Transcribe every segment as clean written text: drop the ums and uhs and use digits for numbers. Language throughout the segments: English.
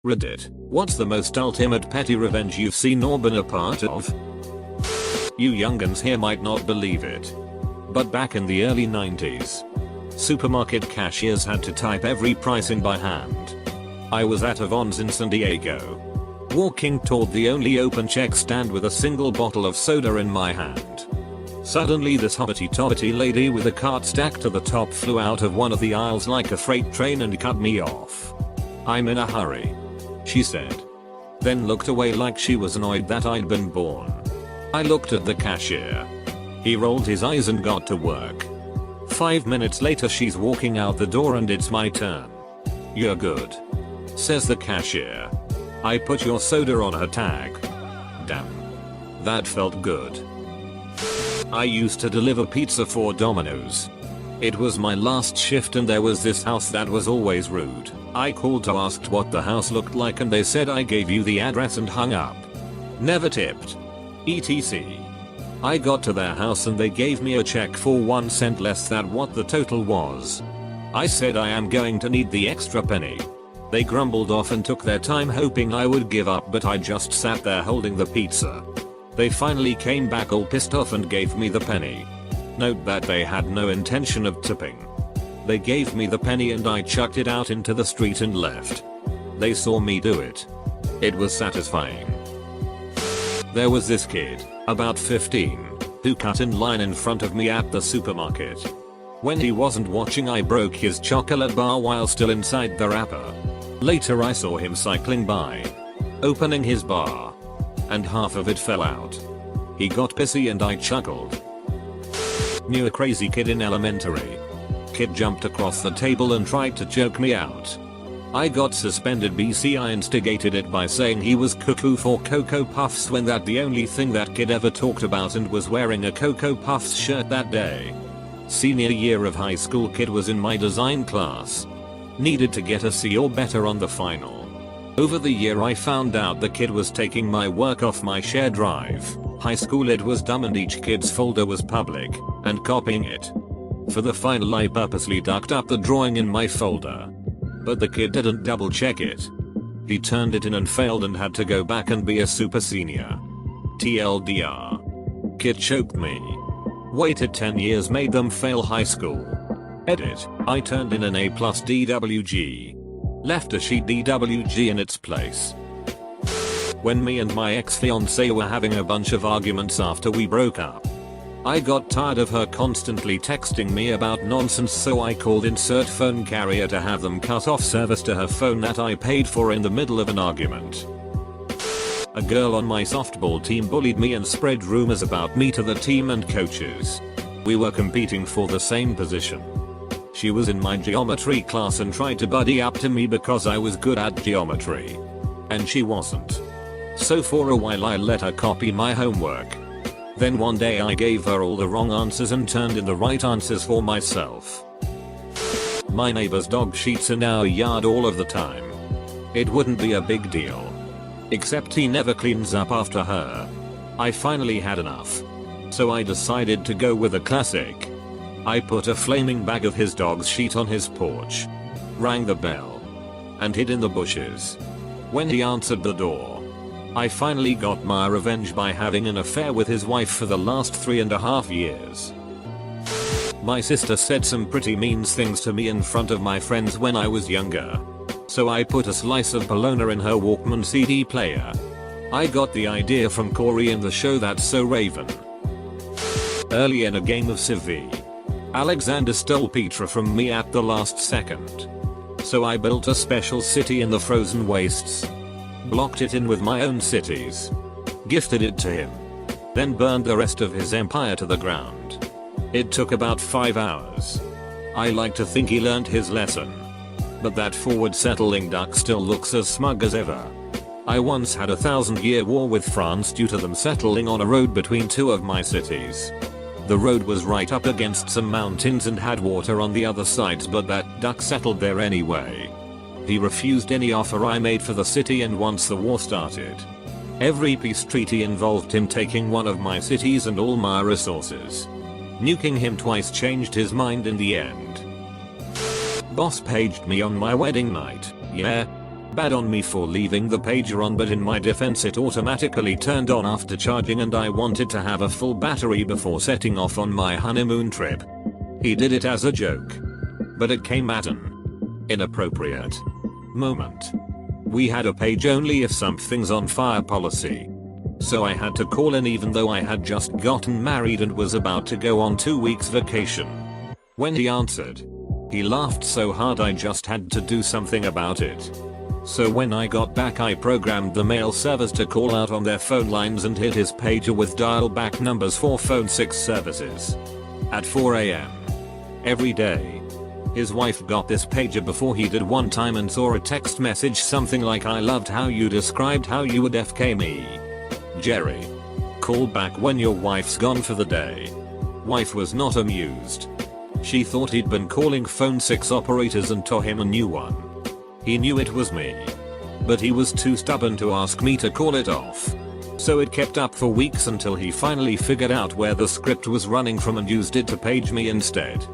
Reddit, what's the most ultimate petty revenge you've seen or been a part of? You youngins here might not believe it, but back in the early 90s, supermarket cashiers had to type every pricing by hand. I was at a Vons in San Diego, walking toward the only open check stand with a single bottle of soda in my hand. Suddenly this hobbity-tobbity lady with a cart stacked to the top flew out of one of the aisles like a freight train and cut me off. "I'm in a hurry," she said, then looked away like she was annoyed that I'd been born. I looked at the cashier. He rolled his eyes and got to work. 5 minutes later she's walking out the door and it's my turn. "You're good," says the cashier. I put "your soda" on her tag. Damn. That felt good. I used to deliver pizza for Domino's. It was my last shift and there was this house that was always rude. I called to ask what the house looked like and they said "I gave you the address" and hung up. Never tipped. etc. I got to their house and they gave me a check for 1 cent less than what the total was. I said I am going to need the extra penny. They grumbled off and took their time hoping I would give up, but I just sat there holding the pizza. They finally came back all pissed off and gave me the penny. Note that they had no intention of tipping. They gave me the penny and I chucked it out into the street and left. They saw me do it. It was satisfying. There was this kid, about 15, who cut in line in front of me at the supermarket. When he wasn't watching I broke his chocolate bar while still inside the wrapper. Later I saw him cycling by, opening his bar, and half of it fell out. He got pissy and I chuckled. Knew a crazy kid in elementary. Kid jumped across the table and tried to choke me out. I got suspended BC. I instigated it by saying he was cuckoo for Cocoa Puffs when that the only thing that kid ever talked about and was wearing a Cocoa Puffs shirt that day. Senior year of high school, kid was in my design class. Needed to get a C or better on the final. Over the year I found out the kid was taking my work off my shared drive. High school it was dumb and each kid's folder was public, and copying it. For the final I purposely ducked up the drawing in my folder. But the kid didn't double check it. He turned it in and failed and had to go back and be a super senior. TLDR. Kid choked me. Waited 10 years made them fail high school. Edit. I turned in an A+ DWG. Left a sheet DWG in its place. When me and my ex-fiancée were having a bunch of arguments after we broke up, I got tired of her constantly texting me about nonsense, so I called insert phone carrier to have them cut off service to her phone that I paid for in the middle of an argument. A girl on my softball team bullied me and spread rumors about me to the team and coaches. We were competing for the same position. She was in my geometry class and tried to buddy up to me because I was good at geometry. And she wasn't. So for a while I let her copy my homework. Then one day I gave her all the wrong answers and turned in the right answers for myself. My neighbor's dog shits in our yard all of the time. It wouldn't be a big deal. Except he never cleans up after her. I finally had enough. So I decided to go with a classic. I put a flaming bag of his dog's shit on his porch, rang the bell, and hid in the bushes. When he answered the door, I finally got my revenge by having an affair with his wife for the last 3.5 years. My sister said some pretty mean things to me in front of my friends when I was younger. So I put a slice of bologna in her Walkman CD player. I got the idea from Corey in the show That's So Raven. Early in a game of Civ V, Alexander stole Petra from me at the last second. So I built a special city in the frozen wastes. Blocked it in with my own cities. Gifted it to him. Then burned the rest of his empire to the ground. It took about 5 hours. I like to think he learned his lesson. But that forward settling duck still looks as smug as ever. I once had a 1,000-year war with France due to them settling on a road between two of my cities. The road was right up against some mountains and had water on the other sides, but that duck settled there anyway. He refused any offer I made for the city, and once the war started, every peace treaty involved him taking one of my cities and all my resources. Nuking him twice changed his mind in the end. Boss paged me on my wedding night. Yeah. Bad on me for leaving the pager on, but in my defense it automatically turned on after charging and I wanted to have a full battery before setting off on my honeymoon trip. He did it as a joke. But it came at an inappropriate moment. We had a page only if something's on fire policy. So I had to call in even though I had just gotten married and was about to go on 2 weeks vacation. When he answered, he laughed so hard I just had to do something about it. So when I got back I programmed the mail servers to call out on their phone lines and hit his pager with dial back numbers for phone 6 services. At 4 AM. Every day. His wife got this pager before he did one time and saw a text message something like, "I loved how you described how you would FK me. Jerry. Call back when your wife's gone for the day." Wife was not amused. She thought he'd been calling phone 6 operators and tore him a new one. He knew it was me. But he was too stubborn to ask me to call it off. So it kept up for weeks until he finally figured out where the script was running from and used it to page me instead.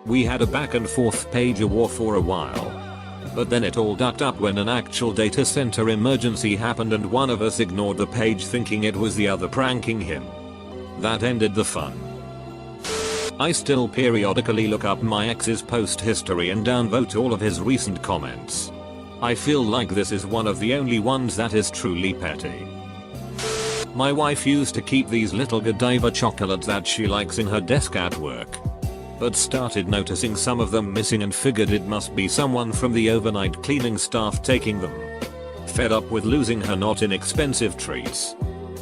We had a back and forth pager war for a while. But then it all ducked up when an actual data center emergency happened and one of us ignored the page thinking it was the other pranking him. That ended the fun. I still periodically look up my ex's post history and downvote all of his recent comments. I feel like this is one of the only ones that is truly petty. My wife used to keep these little Godiva chocolates that she likes in her desk at work. But started noticing some of them missing and figured it must be someone from the overnight cleaning staff taking them. Fed up with losing her not inexpensive treats,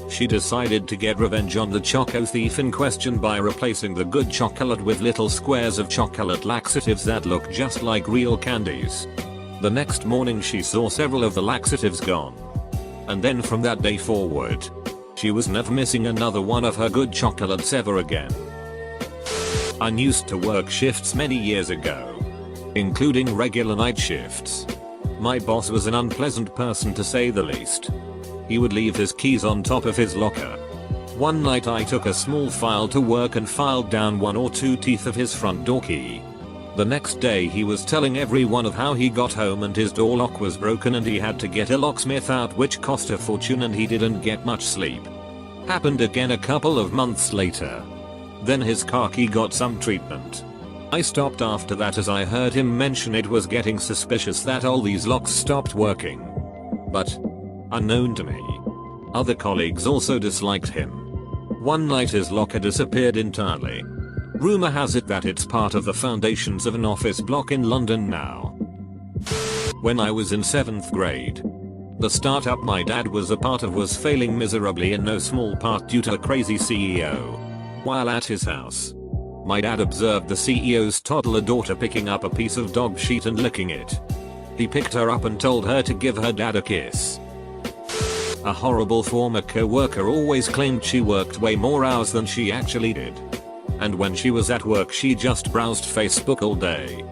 she decided to get revenge on the choco thief in question by replacing the good chocolate with little squares of chocolate laxatives that look just like real candies. The next morning she saw several of the laxatives gone. And then from that day forward, she was never missing another one of her good chocolates ever again. I used to work shifts many years ago, including regular night shifts. My boss was an unpleasant person to say the least. He would leave his keys on top of his locker. One night I took a small file to work and filed down 1 or 2 teeth of his front door key. The next day he was telling everyone of how he got home and his door lock was broken and he had to get a locksmith out, which cost a fortune, and he didn't get much sleep. Happened again a couple of months later. Then his car key got some treatment. I stopped after that as I heard him mention it was getting suspicious that all these locks stopped working. But, unknown to me, other colleagues also disliked him. One night his locker disappeared entirely. Rumor has it that it's part of the foundations of an office block in London now. When I was in 7th grade, the startup my dad was a part of was failing miserably in no small part due to a crazy CEO. While at his house, my dad observed the CEO's toddler daughter picking up a piece of dog sheet and licking it. He picked her up and told her to give her dad a kiss. A horrible former co-worker always claimed she worked way more hours than she actually did. And when she was at work she just browsed Facebook all day.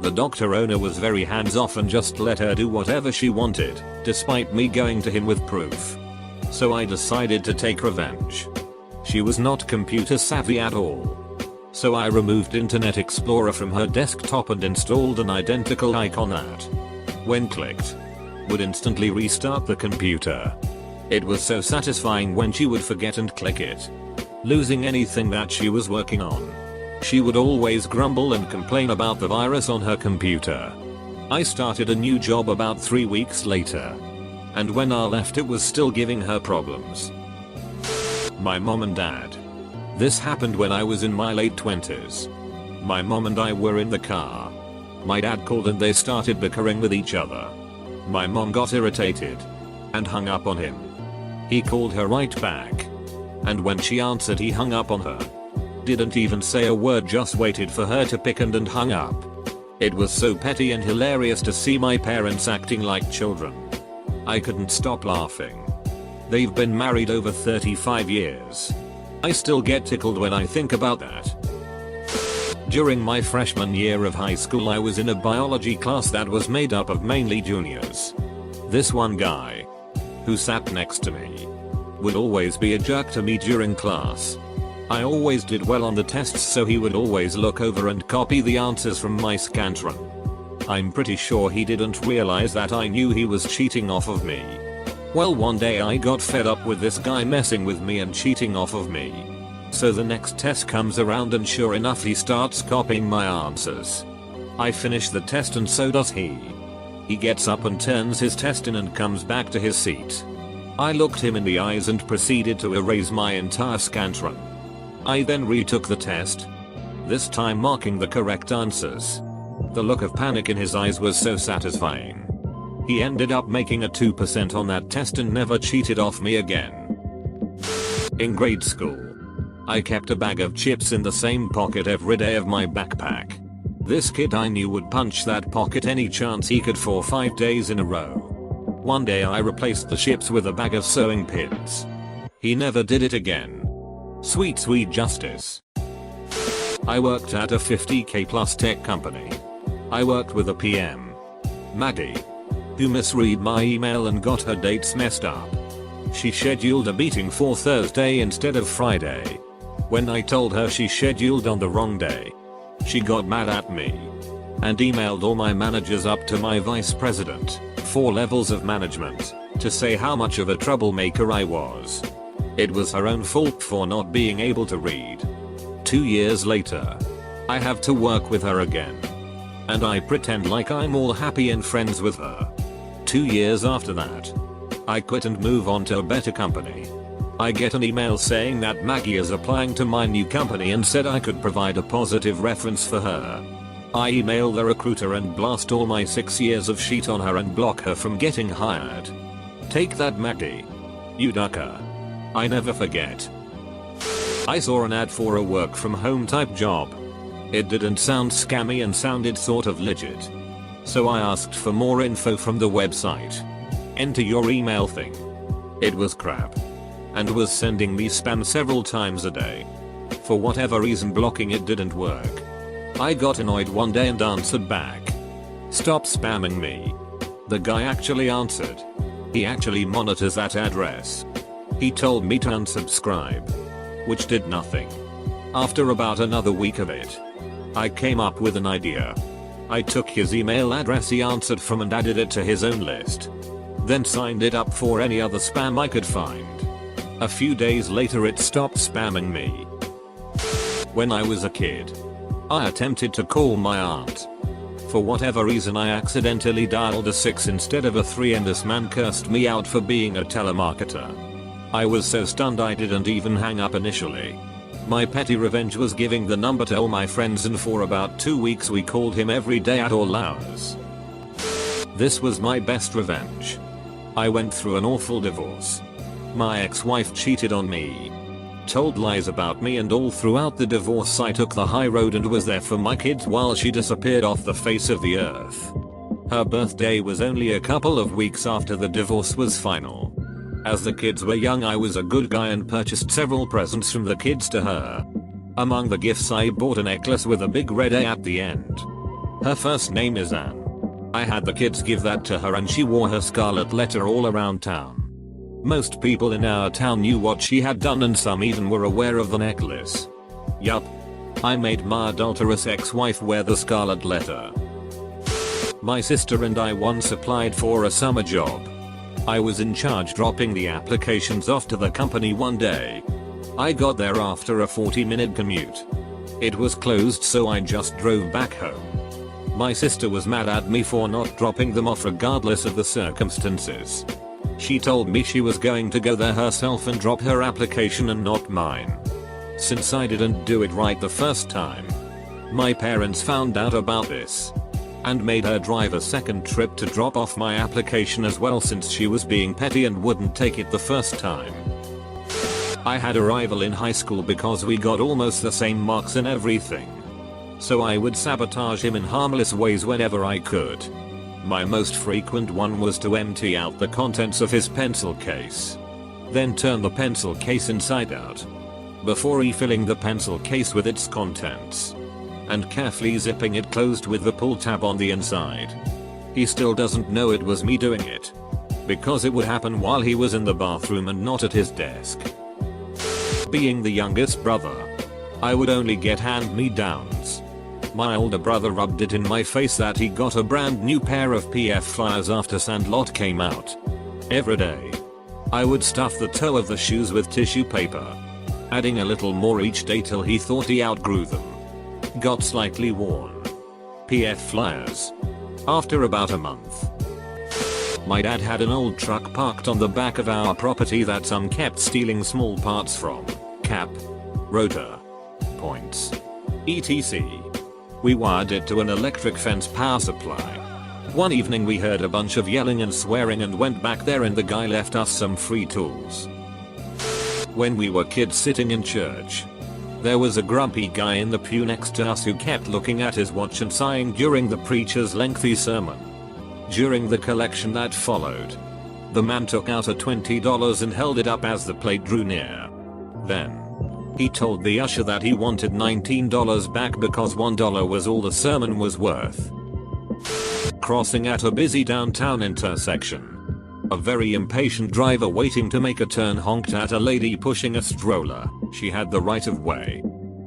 The doctor owner was very hands-off and just let her do whatever she wanted, despite me going to him with proof. So I decided to take revenge. She was not computer savvy at all. So I removed Internet Explorer from her desktop and installed an identical icon that, when clicked, would instantly restart the computer. It was so satisfying when she would forget and click it, losing anything that she was working on. She would always grumble and complain about the virus on her computer. I started a new job about 3 weeks later. And when I left it was still giving her problems. My mom and dad. This happened when I was in my late 20s. My mom and I were in the car. My dad called and they started bickering with each other. My mom got irritated and hung up on him. He called her right back. And when she answered he hung up on her. Didn't even say a word, just waited for her to pick and hung up. It was so petty and hilarious to see my parents acting like children. I couldn't stop laughing. They've been married over 35 years. I still get tickled when I think about that. During my freshman year of high school I was in a biology class that was made up of mainly juniors. This one guy, who sat next to me, would always be a jerk to me during class. I always did well on the tests so he would always look over and copy the answers from my Scantron. I'm pretty sure he didn't realize that I knew he was cheating off of me. Well, one day I got fed up with this guy messing with me and cheating off of me. So the next test comes around and sure enough he starts copying my answers. I finish the test and so does he. He gets up and turns his test in and comes back to his seat. I looked him in the eyes and proceeded to erase my entire scantron. I then retook the test, this time marking the correct answers. The look of panic in his eyes was so satisfying. He ended up making a 2% on that test and never cheated off me again. In grade school, I kept a bag of chips in the same pocket every day of my backpack. This kid I knew would punch that pocket any chance he could for 5 days in a row. One day I replaced the chips with a bag of sewing pins. He never did it again. Sweet justice. I worked at a 50k plus tech company. I worked with a PM, Maggie, who misread my email and got her dates messed up. She scheduled a meeting for Thursday instead of Friday. When I told her she scheduled on the wrong day, she got mad at me and emailed all my managers up to my vice president, 4 levels of management, to say how much of a troublemaker I was. It was her own fault for not being able to read. 2 years later, I have to work with her again. And I pretend like I'm all happy and friends with her. 2 years after that, I quit and move on to a better company. I get an email saying that Maggie is applying to my new company and said I could provide a positive reference for her. I email the recruiter and blast all my 6 years of shit on her and block her from getting hired. Take that, Maggie. You ducker. I never forget. I saw an ad for a work from home type job. It didn't sound scammy and sounded sort of legit. So I asked for more info from the website. Enter your email thing. It was crap. And was sending me spam several times a day. For whatever reason blocking it didn't work. I got annoyed one day and answered back. Stop spamming me. The guy actually answered. He actually monitors that address. He told me to unsubscribe. Which did nothing. After about another week of it, I came up with an idea. I took his email address he answered from and added it to his own list. Then signed it up for any other spam I could find. A few days later it stopped spamming me. When I was a kid, I attempted to call my aunt. For whatever reason I accidentally dialed a 6 instead of a 3 and this man cursed me out for being a telemarketer. I was so stunned I didn't even hang up initially. My petty revenge was giving the number to all my friends and for about 2 weeks we called him every day at all hours. This was my best revenge. I went through an awful divorce. My ex-wife cheated on me, told lies about me, and all throughout the divorce I took the high road and was there for my kids while she disappeared off the face of the earth. Her birthday was only a couple of weeks after the divorce was final. As the kids were young I was a good guy and purchased several presents from the kids to her. Among the gifts I bought a necklace with a big red A at the end. Her first name is Anne. I had the kids give that to her and she wore her scarlet letter all around town. Most people in our town knew what she had done and some even were aware of the necklace. Yup. I made my adulterous ex-wife wear the scarlet letter. My sister and I once applied for a summer job. I was in charge dropping the applications off to the company one day. I got there after a 40-minute commute. It was closed so I just drove back home. My sister was mad at me for not dropping them off regardless of the circumstances. She told me she was going to go there herself and drop her application and not mine. Since I didn't do it right the first time, my parents found out about this and made her drive a second trip to drop off my application as well since she was being petty and wouldn't take it the first time. I had a rival in high school because we got almost the same marks in everything. So I would sabotage him in harmless ways whenever I could. My most frequent one was to empty out the contents of his pencil case. Then turn the pencil case inside out. Before refilling the pencil case with its contents. And carefully zipping it closed with the pull tab on the inside. He still doesn't know it was me doing it. Because it would happen while he was in the bathroom and not at his desk. Being the youngest brother, I would only get hand-me-downs. My older brother rubbed it in my face that he got a brand new pair of PF Flyers after Sandlot came out. Every day, I would stuff the toe of the shoes with tissue paper, adding a little more each day till he thought he outgrew them. Got slightly worn. PF Flyers. After about a month, my dad had an old truck parked on the back of our property that some kept stealing small parts from. Cap, rotor, points, etc. We wired it to an electric fence power supply. One evening we heard a bunch of yelling and swearing and went back there and the guy left us some free tools. When we were kids sitting in church, there was a grumpy guy in the pew next to us who kept looking at his watch and sighing during the preacher's lengthy sermon. During the collection that followed, the man took out a $20 and held it up as the plate drew near. Then, he told the usher that he wanted $19 back because $1 was all the sermon was worth. Crossing at a busy downtown intersection, a very impatient driver waiting to make a turn honked at a lady pushing a stroller. She had the right of way.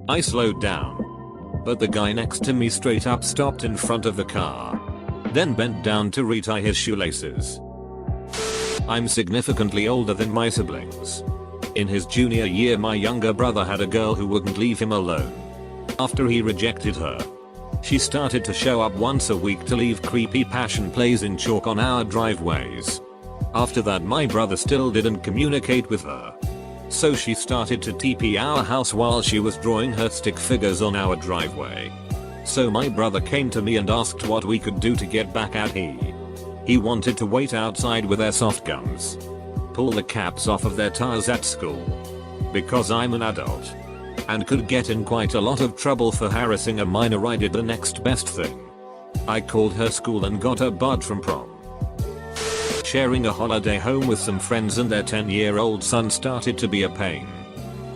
I slowed down, but the guy next to me straight up stopped in front of the car, then bent down to retie his shoelaces. I'm significantly older than my siblings. In his junior year, my younger brother had a girl who wouldn't leave him alone. After he rejected her, she started to show up once a week to leave creepy passion plays in chalk on our driveways. After that, my brother still didn't communicate with her, so she started to TP our house while she was drawing her stick figures on our driveway. So my brother came to me and asked what we could do to get back at her. He wanted to wait outside with their soft gums, pull the caps off of their tires at school, because I'm an adult and could get in quite a lot of trouble for harassing a minor. I did the next best thing. I called her school and got her barred from prom. Sharing a holiday home with some friends and their 10-year-old son started to be a pain.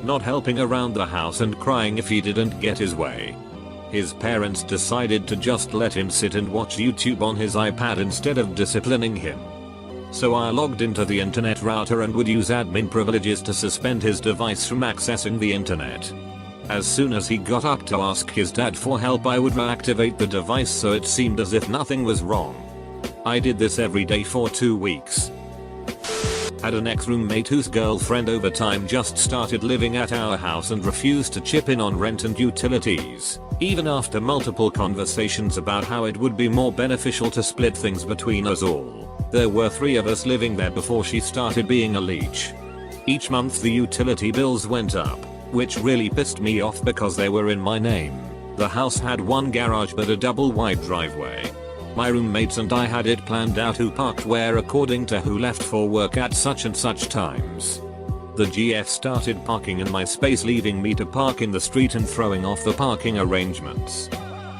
Not helping around the house and crying if he didn't get his way. His parents decided to just let him sit and watch YouTube on his iPad instead of disciplining him. So I logged into the internet router and would use admin privileges to suspend his device from accessing the internet. As soon as he got up to ask his dad for help, I would reactivate the device so it seemed as if nothing was wrong. I did this every day for 2 weeks. Had an ex-roommate whose girlfriend over time just started living at our house and refused to chip in on rent and utilities, even after multiple conversations about how it would be more beneficial to split things between us all. There were 3 of us living there before she started being a leech. Each month the utility bills went up, which really pissed me off because they were in my name. The house had 1 garage but a double wide driveway. My roommates and I had it planned out who parked where according to who left for work at such and such times. The GF started parking in my space, leaving me to park in the street and throwing off the parking arrangements.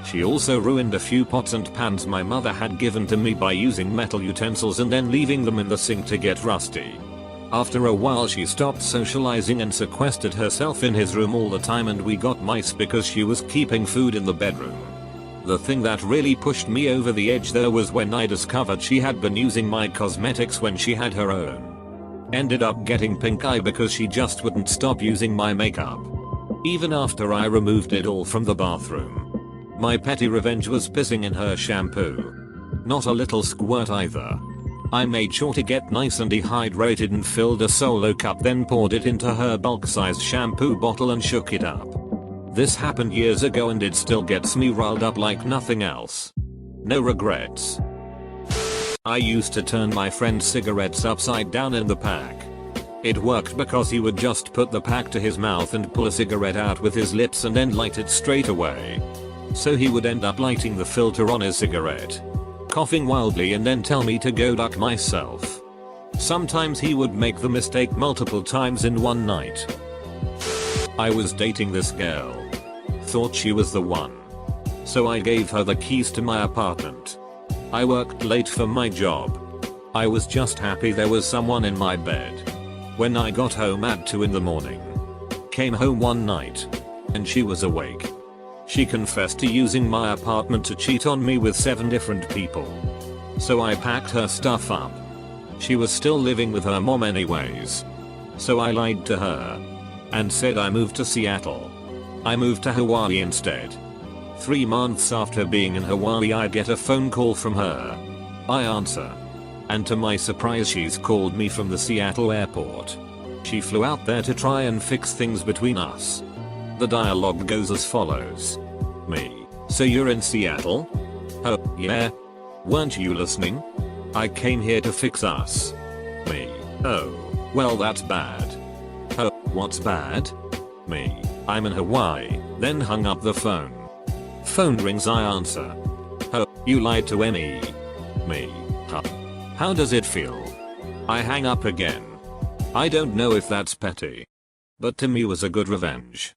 She also ruined a few pots and pans my mother had given to me by using metal utensils and then leaving them in the sink to get rusty. After a while she stopped socializing and sequestered herself in his room all the time, and we got mice because she was keeping food in the bedroom. The thing that really pushed me over the edge though was when I discovered she had been using my cosmetics when she had her own. Ended up getting pink eye because she just wouldn't stop using my makeup, even after I removed it all from the bathroom. My petty revenge was pissing in her shampoo. Not a little squirt either. I made sure to get nice and dehydrated and filled a solo cup, then poured it into her bulk-sized shampoo bottle and shook it up. This happened years ago and it still gets me riled up like nothing else. No regrets. I used to turn my friend's cigarettes upside down in the pack. It worked because he would just put the pack to his mouth and pull a cigarette out with his lips and then light it straight away. So he would end up lighting the filter on his cigarette, coughing wildly, and then tell me to go duck myself. Sometimes he would make the mistake multiple times in one night. I was dating this girl. Thought she was the one. So I gave her the keys to my apartment. I worked late for my job. I was just happy there was someone in my bed. When I got home at 2 in the morning. Came home one night, and she was awake. She confessed to using my apartment to cheat on me with 7 different people. So I packed her stuff up. She was still living with her mom anyways. So I lied to her and said I moved to Seattle. I moved to Hawaii instead. 3 months after being in Hawaii I get a phone call from her. I answer. And to my surprise she's called me from the Seattle airport. She flew out there to try and fix things between us. The dialogue goes as follows. Me. So you're in Seattle? Oh, yeah. Weren't you listening? I came here to fix us. Me. Oh, well that's bad. Oh, what's bad? Me. I'm in Hawaii, then hung up the phone. Phone rings I answer. Oh, you lied to me. Me. Huh. How does it feel? I hang up again. I don't know if that's petty. But to me was a good revenge.